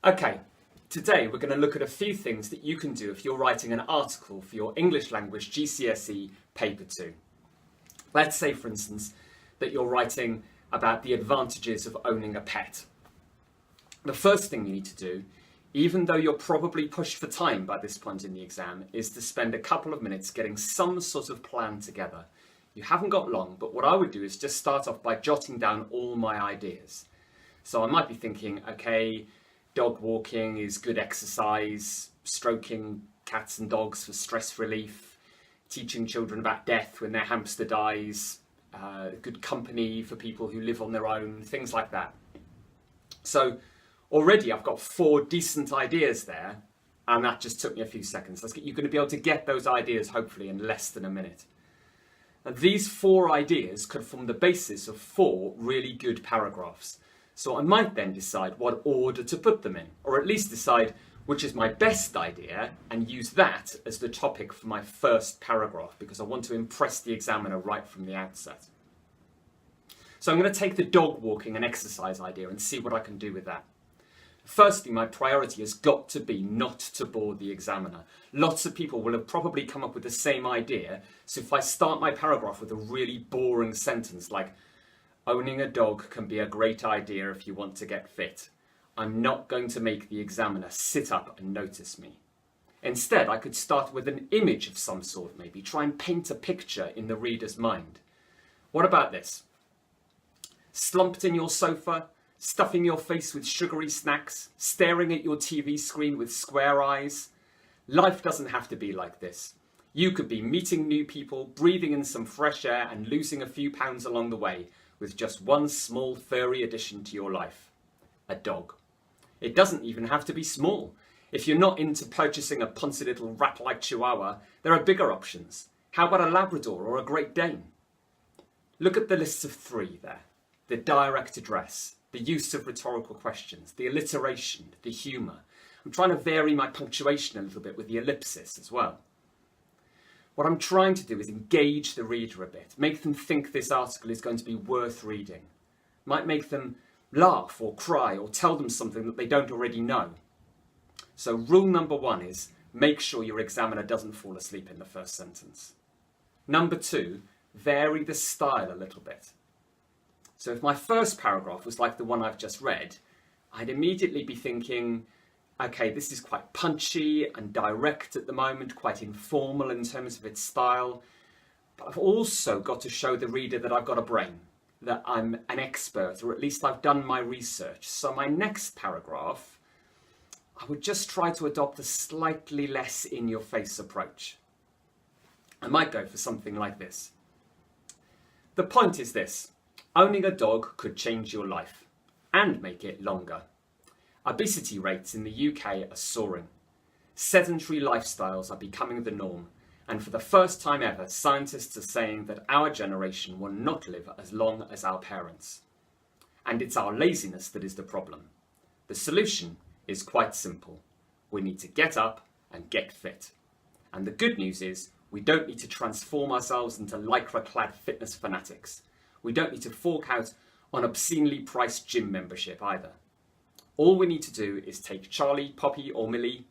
Okay, today we're going to look at a few things that you can do if you're writing an article for your English language GCSE paper 2. Let's say, for instance, that you're writing about the advantages of owning a pet. The first thing you need to do, even though you're probably pushed for time by this point in the exam, is to spend a couple of minutes getting some sort of plan together. You haven't got long, but what I would do is just start off by jotting down all my ideas. So I might be thinking, okay, dog walking is good exercise, stroking cats and dogs for stress relief, teaching children about death when their hamster dies, good company for people who live on their own, things like that. So already I've got 4 decent ideas there, and that just took me a few seconds. You're going to be able to get those ideas hopefully in less than a minute. And these 4 ideas could form the basis of 4 really good paragraphs. So I might then decide what order to put them in, or at least decide which is my best idea and use that as the topic for my first paragraph, because I want to impress the examiner right from the outset. So I'm going to take the dog walking and exercise idea and see what I can do with that. Firstly, my priority has got to be not to bore the examiner. Lots of people will have probably come up with the same idea, so if I start my paragraph with a really boring sentence like, owning a dog can be a great idea if you want to get fit, I'm not going to make the examiner sit up and notice me. Instead, I could start with an image of some sort, maybe try and paint a picture in the reader's mind. What about this? Slumped in your sofa, stuffing your face with sugary snacks, staring at your TV screen with square eyes. Life doesn't have to be like this. You could be meeting new people, breathing in some fresh air and losing a few pounds along the way with just one small furry addition to your life, a dog. It doesn't even have to be small. If you're not into purchasing a punsy little rat-like chihuahua, there are bigger options. How about a Labrador or a Great Dane? Look at the lists of 3 there. The direct address, the use of rhetorical questions, the alliteration, the humour. I'm trying to vary my punctuation a little bit with the ellipsis as well. What I'm trying to do is engage the reader a bit, make them think this article is going to be worth reading. Might make them laugh or cry or tell them something that they don't already know. So rule number 1 is make sure your examiner doesn't fall asleep in the first sentence. Number 2, vary the style a little bit. So if my first paragraph was like the one I've just read, I'd immediately be thinking, okay, this is quite punchy and direct at the moment, quite informal in terms of its style. But I've also got to show the reader that I've got a brain, that I'm an expert, or at least I've done my research. So my next paragraph, I would just try to adopt a slightly less in-your-face approach. I might go for something like this. The point is this: owning a dog could change your life and make it longer. Obesity rates in the UK are soaring. Sedentary lifestyles are becoming the norm, and for the first time ever, scientists are saying that our generation will not live as long as our parents. And it's our laziness that is the problem. The solution is quite simple. We need to get up and get fit. And the good news is, we don't need to transform ourselves into lycra-clad fitness fanatics. We don't need to fork out on obscenely priced gym membership either. All we need to do is take Charlie, Poppy or Millie,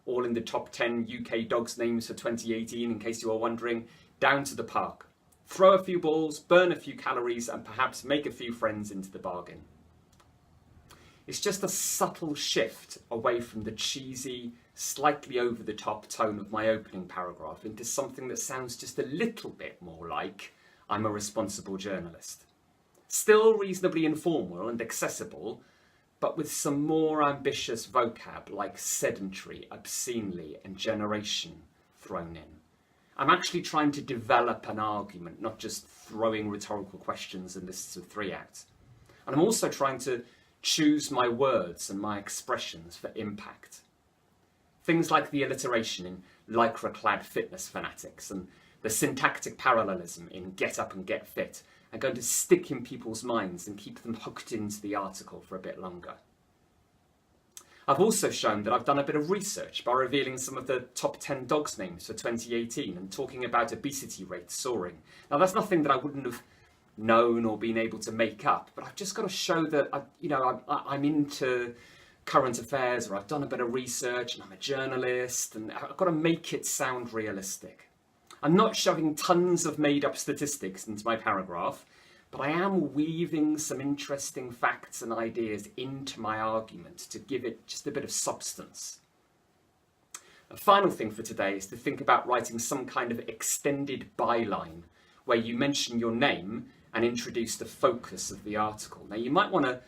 all in the top 10 UK dogs names for 2018 in case you are wondering, down to the park. Throw a few balls, burn a few calories and perhaps make a few friends into the bargain. It's just a subtle shift away from the cheesy, slightly over the top tone of my opening paragraph into something that sounds just a little bit more like I'm a responsible journalist. Still reasonably informal and accessible, but with some more ambitious vocab like sedentary, obscenely and generation thrown in. I'm actually trying to develop an argument, not just throwing rhetorical questions and lists of 3 out. And I'm also trying to choose my words and my expressions for impact. Things like the alliteration in lycra-clad fitness fanatics and the syntactic parallelism in get up and get fit are going to stick in people's minds and keep them hooked into the article for a bit longer. I've also shown that I've done a bit of research by revealing some of the top 10 dogs names for 2018 and talking about obesity rates soaring. Now that's nothing that I wouldn't have known or been able to make up, but I've just got to show that I'm into current affairs, or I've done a bit of research and I'm a journalist, and I've got to make it sound realistic. I'm not shoving tons of made up statistics into my paragraph, but I am weaving some interesting facts and ideas into my argument to give it just a bit of substance. A final thing for today is to think about writing some kind of extended byline where you mention your name and introduce the focus of the article. Now, you might want to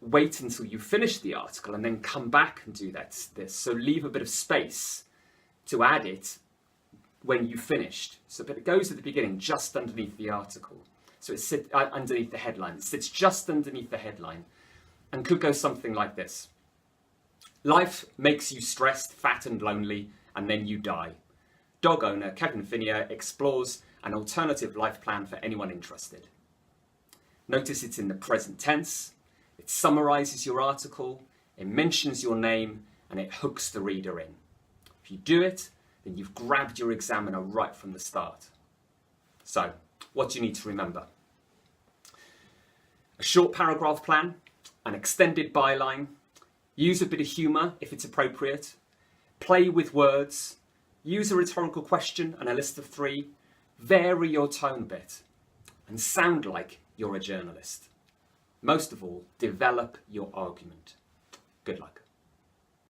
wait until you finish the article and then come back and do this. So leave a bit of space to add it when you finished. But it goes at the beginning, just underneath the article. So it sits underneath the headline. It sits just underneath the headline and could go something like this. Life makes you stressed, fat and lonely, and then you die. Dog owner Kevin Finnier explores an alternative life plan for anyone interested. Notice it's in the present tense. It summarises your article, it mentions your name, and it hooks the reader in. If you do it, then you've grabbed your examiner right from the start. So, what do you need to remember? A short paragraph plan, an extended byline, use a bit of humour if it's appropriate, play with words, use a rhetorical question and a list of 3, vary your tone a bit, and sound like you're a journalist. Most of all, develop your argument. Good luck.